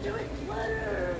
Don't do it, Flutter.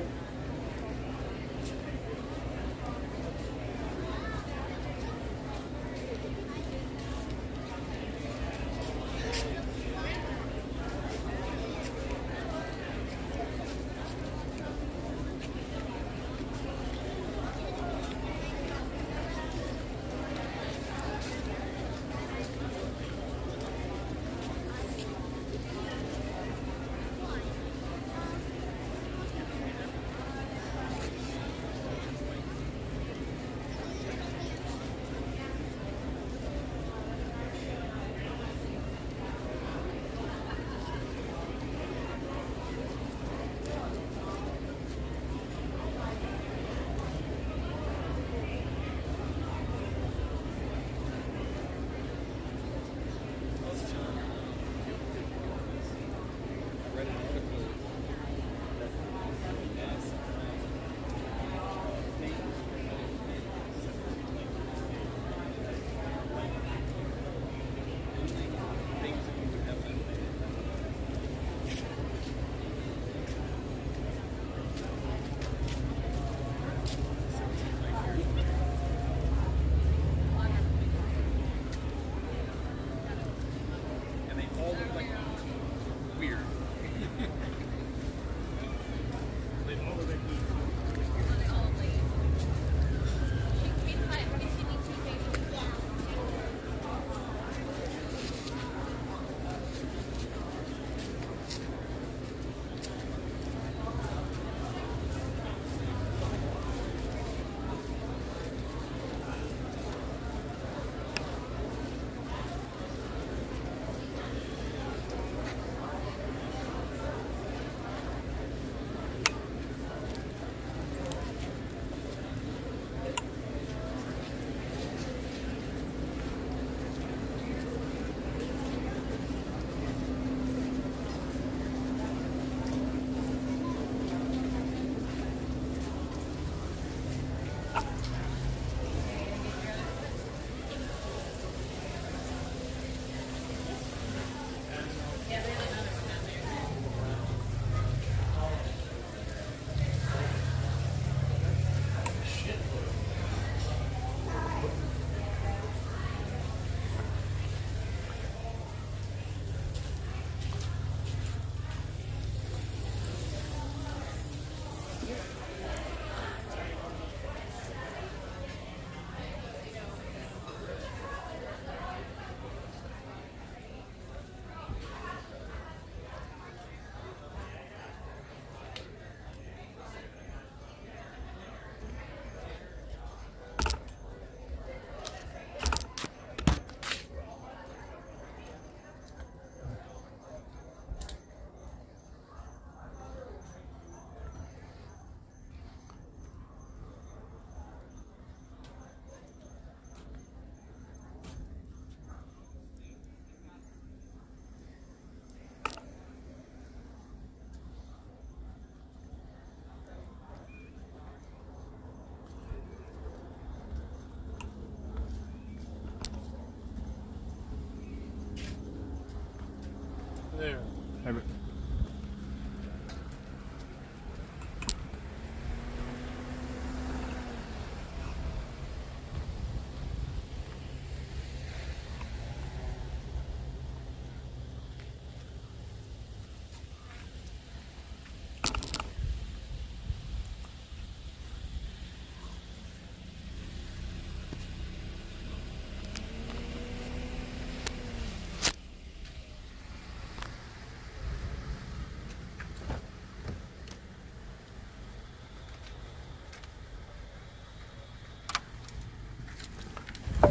There.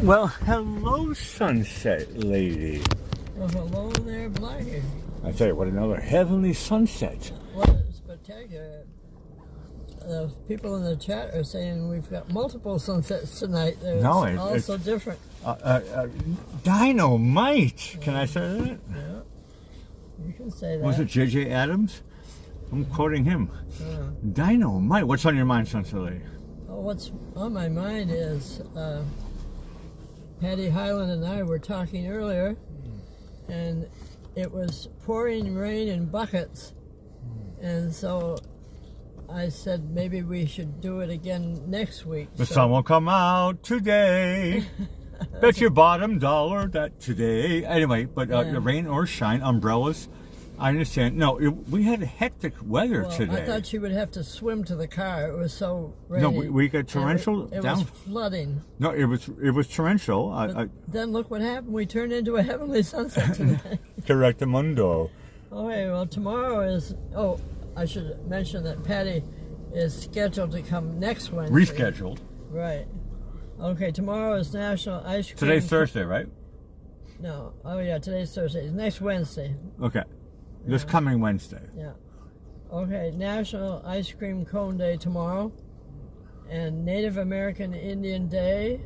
Well, hello, sunset lady. Well, hello there, Blackie. I tell you what, another heavenly sunset. Well, it's spectacular. The people in the chat are saying we've got multiple sunsets tonight. They're all so different. Dynamite! Can I say that? Yeah, you can say that. Was it J.J. Adams? I'm quoting him. Dynamite. What's on your mind, sunset lady? Oh, what's on my mind is Patty Hyland and I were talking earlier, and it was pouring rain in buckets And so I said maybe we should do it again next week. The sun will come out today. Bet your bottom dollar that today. Anyway, but rain or shine, umbrellas. I understand. No, we had hectic weather today. I thought she would have to swim to the car. It was so rainy. No, we got torrential. It was flooding. No, it was torrential. Then look what happened. We turned into a heavenly sunset today. Correctamundo. Okay, well, tomorrow is... Oh, I should mention that Patty is scheduled to come next Wednesday. Rescheduled. Right. Okay, tomorrow is National Ice Cream... Today's Thursday, right? No. Oh, yeah, today's Thursday. It's next Wednesday. Okay. This coming Wednesday. Yeah. Okay, National Ice Cream Cone Day tomorrow, and Native American Indian Day,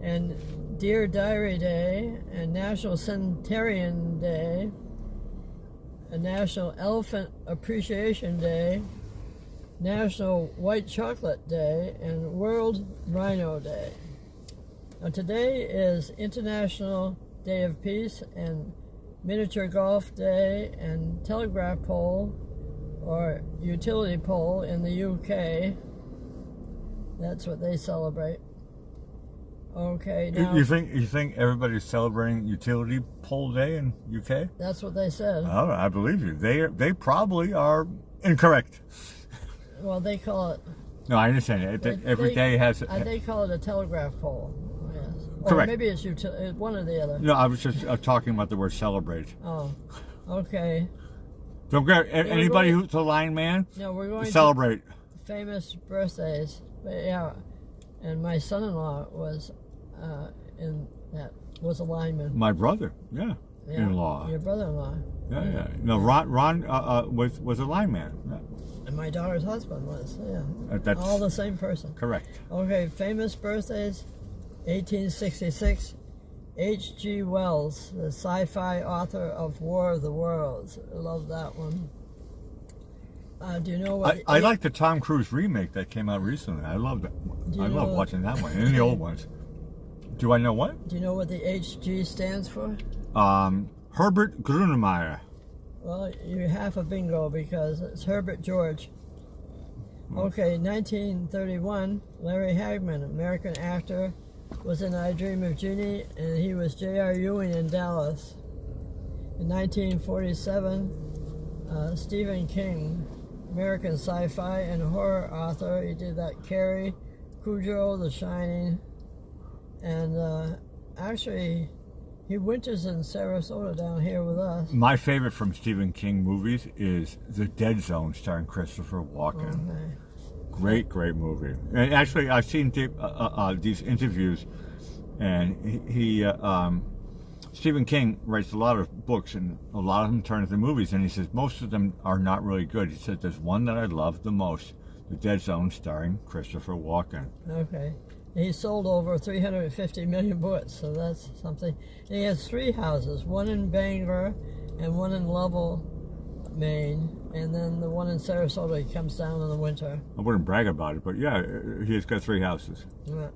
and Deer Diary Day, and National Centenarian Day, and National Elephant Appreciation Day, National White Chocolate Day, and World Rhino Day. Now today is International Day of Peace and Miniature Golf Day and Telegraph Pole or Utility Pole in the UK. That's what they celebrate. Okay, now you think everybody's celebrating Utility Pole Day in UK? that's what they said. Oh, I believe you. They probably are incorrect. Well, they call it. No, I understand it. Every day has. They call it a telegraph pole. Yes. Correct. Or maybe it's one or the other. No, I was just talking about the word celebrate. Oh, okay. Don't get anybody who's a line man. No, we're going celebrate to famous birthdays. But yeah, and my son-in-law was was a lineman. My brother, in-law. Your brother-in-law. Yeah. No, Ron was a lineman. Yeah. And my daughter's husband was. Yeah. That's all the same person. Correct. Okay, famous birthdays. 1866, H.G. Wells, the sci-fi author of War of the Worlds. I love that one. Do you know what... I like the Tom Cruise remake that came out recently. I love that. I love watching that one and the old ones. Do I know what? Do you know what the H.G. stands for? Herbert Grönemeyer. Well, you're half a bingo because it's Herbert George. Okay, 1931, Larry Hagman, American actor, was in I Dream of Jeannie, and he was J.R. Ewing in Dallas. In 1947, Stephen King, American sci-fi and horror author. He did that Carrie, Cujo, The Shining, and actually he winters in Sarasota down here with us. My favorite from Stephen King movies is The Dead Zone, starring Christopher Walken. Okay. Great movie. And actually, I've seen these interviews, and Stephen King writes a lot of books, and a lot of them turn into movies, and he says most of them are not really good. He said there's one that I love the most, The Dead Zone, starring Christopher Walken. Okay. He sold over 350 million books, so that's something. And he has 3 houses, one in Bangor and one in Lovell, Maine, and then the one in Sarasota. He comes down in the winter. I wouldn't brag about it, but yeah, he's got 3 houses. Yeah.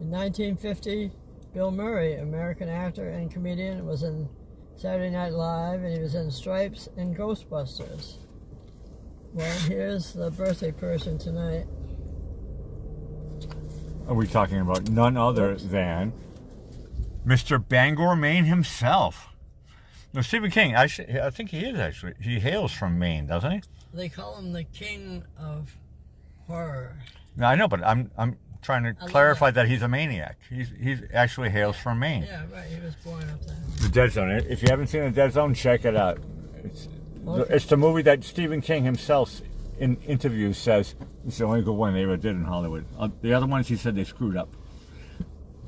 In 1950, Bill Murray, American actor and comedian, was in Saturday Night Live, and he was in Stripes and Ghostbusters. Well, here's the birthday person tonight. Are we talking about none other than Mr. Bangor, Maine himself? No, Stephen King. I think he is actually. He hails from Maine, doesn't he? They call him the king of horror. No, I know, but I'm trying to clarify that he's a maniac. He's actually hails from Maine. Yeah, right. He was born up there. The Dead Zone. If you haven't seen The Dead Zone, check it out. It's the movie that Stephen King himself in interviews says it's the only good one they ever did in Hollywood. The other ones he said they screwed up.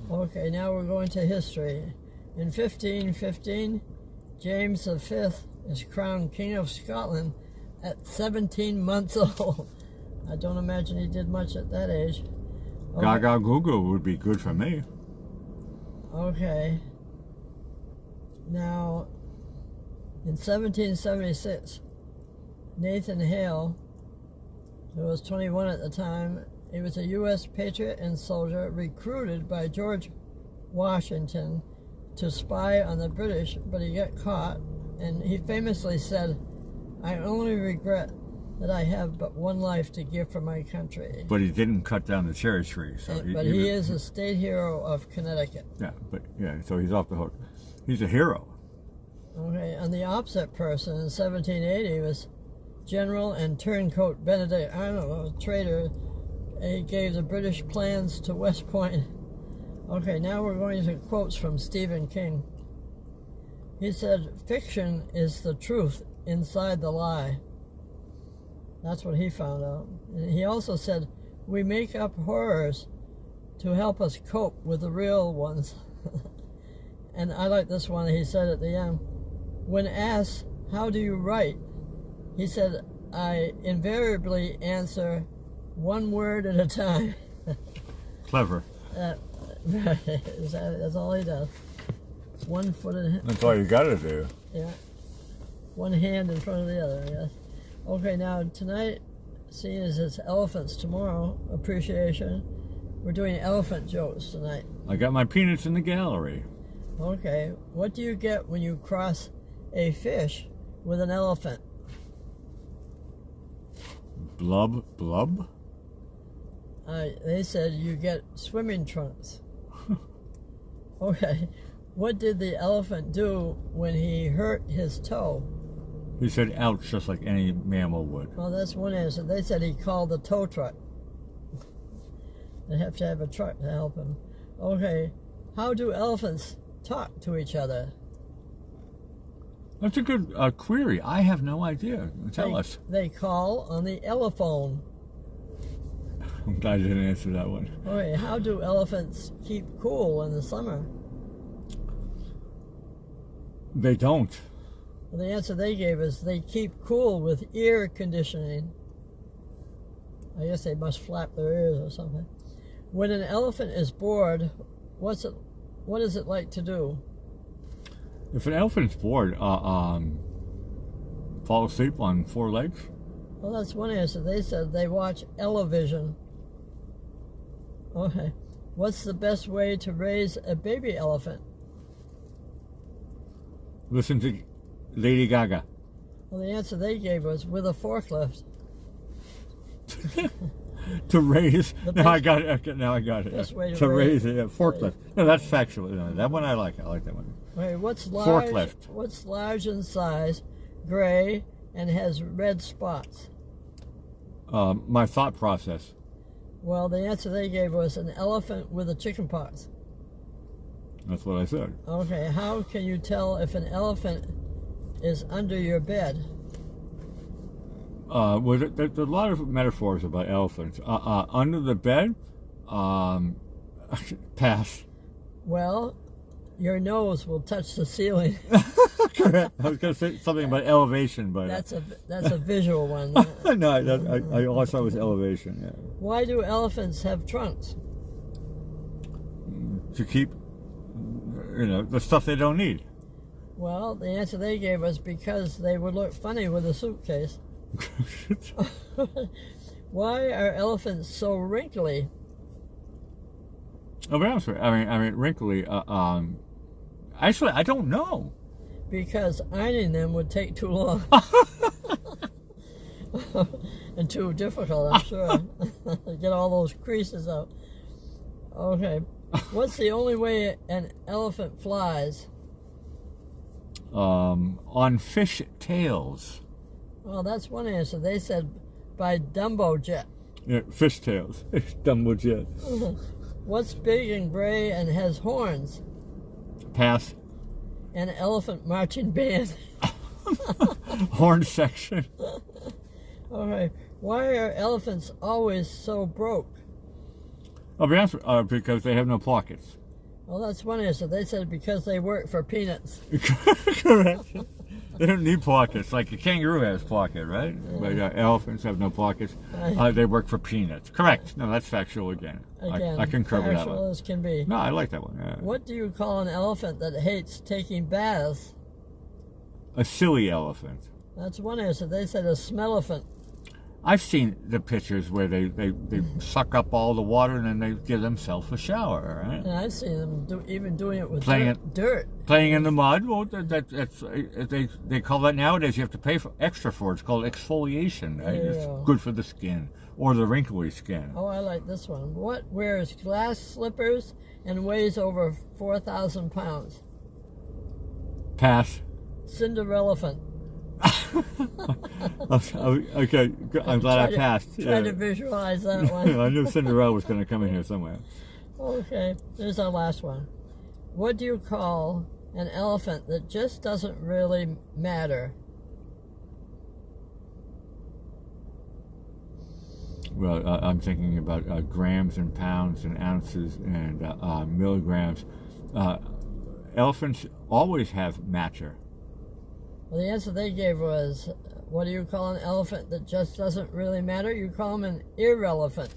Okay, now we're going to history. In 1515, James V is crowned King of Scotland at 17 months old. I don't imagine he did much at that age. Okay. Gaga Goo would be good for me. Okay. Now, in 1776, Nathan Hale, who was 21 at the time, he was a U.S. patriot and soldier recruited by George Washington to spy on the British, but he got caught, and he famously said, I only regret that I have but one life to give for my country. But he didn't cut down the cherry tree. So But he is a state hero of Connecticut. Yeah, so he's off the hook. He's a hero. Okay, and the opposite person in 1780 was General and Turncoat Benedict Arnold, a traitor. He gave the British plans to West Point. Okay, now we're going to quotes from Stephen King. He said, "Fiction is the truth inside the lie." That's what he found out. And he also said, "We make up horrors to help us cope with the real ones." And I like this one he said at the end. When asked, "How do you write?" he said, "I invariably answer one word at a time." Clever. That's all he does. 1 foot in. That's all you got to do. Yeah. One hand in front of the other, I guess. Okay, now tonight, seeing as it's elephants tomorrow, appreciation, we're doing elephant jokes tonight. I got my peanuts in the gallery. Okay, what do you get when you cross a fish with an elephant? Blub, blub? They said you get swimming trunks. Okay, what did the elephant do when he hurt his toe? He said, ouch, just like any mammal would. Well, that's one answer. They said he called the tow truck. They have to have a truck to help him. Okay, how do elephants talk to each other? That's a good query. I have no idea. Tell us. They call on the elephone. I'm glad you didn't answer that one. Okay, how do elephants keep cool in the summer? They don't. Well, the answer they gave is they keep cool with ear conditioning. I guess they must flap their ears or something. When an elephant is bored, what is it like to do? If an elephant's bored, fall asleep on 4 legs? Well, that's one answer. They said they watch television. Okay. What's the best way to raise a baby elephant? Listen to Lady Gaga. Well, the answer they gave was with a forklift. To raise. Now I got it. Now I got it. Best way to raise it. Forklift. No, that's factual. No, that one I like. I like that one. Okay, what's large? Forklift. What's large in size, gray, and has red spots? My thought process. Well, the answer they gave was an elephant with a chicken pox. That's what I said. Okay, how can you tell if an elephant is under your bed? Well, there's a lot of metaphors about elephants. Under the bed, pass. Well, your nose will touch the ceiling. Correct. I was going to say something about elevation, but that's a visual one. No, I also was elevation. Yeah. Why do elephants have trunks? To keep, the stuff they don't need. Well, the answer they gave was because they would look funny with a suitcase. Why are elephants so wrinkly? Oh, but I'm sorry. I mean, wrinkly. Actually, I don't know. Because ironing them would take too long. And too difficult, I'm sure. Get all those creases out. Okay. What's the only way an elephant flies? On fish tails. Well, that's one answer. They said by Dumbo jet. Yeah, fish tails. Dumbo jet. What's big and gray and has horns? Pass. An elephant marching band. Horn section. Okay. Why are elephants always so broke? I'll be honest, because they have no pockets. Well, that's one answer. They said because they work for peanuts. Correct. They don't need pockets. Like a kangaroo has pocket, right? Yeah. But elephants have no pockets. They work for peanuts. Correct. No, that's factual again. I concur with that one. Factual as can be. No, I like that one. Yeah. What do you call an elephant that hates taking baths? A silly elephant. That's one answer. They said a smellephant. I've seen the pictures where they suck up all the water and then they give themselves a shower, right? And I've seen them even doing it with dirt. Playing in the mud. Well, that's they call that nowadays. You have to pay extra for it. It's called exfoliation. Right? Yeah. It's good for the skin or the wrinkly skin. Oh, I like this one. What wears glass slippers and weighs over 4,000 pounds? Pass. Cinderelephant. Okay, I'm glad I passed. Try to visualize that one. I knew Cinderella was going to come in here somewhere. Okay, here's our last one. What do you call an elephant that just doesn't really matter? Well, I'm thinking about grams and pounds and ounces and milligrams. Elephants always have matter. Well, the answer they gave was, what do you call an elephant that just doesn't really matter? You call him an irrelevant.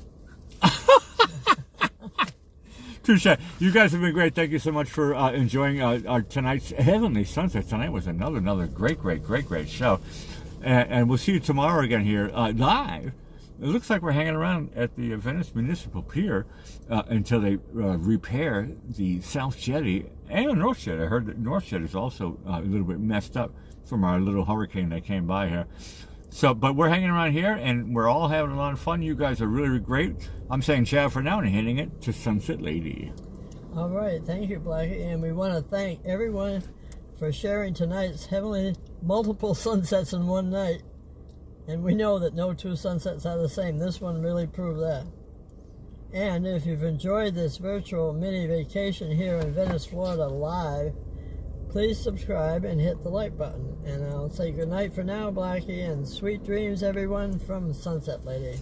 Touche. You guys have been great. Thank you so much for enjoying our tonight's Heavenly Sunset. Tonight was another great show. And we'll see you tomorrow again here live. It looks like we're hanging around at the Venice Municipal Pier until they repair the South Jetty and the North Jetty. I heard that North Jetty is also a little bit messed up from our little hurricane that came by here. So, but we're hanging around here, and we're all having a lot of fun. You guys are really great. I'm saying ciao for now and handing it to Sunset Lady. All right. Thank you, Blackie. And we want to thank everyone for sharing tonight's heavenly multiple sunsets in one night. And we know that no two sunsets are the same. This one really proved that. And if you've enjoyed this virtual mini vacation here in Venice, Florida live, please subscribe and hit the like button. And I'll say goodnight for now, Blackie, and sweet dreams, everyone, from Sunset Lady.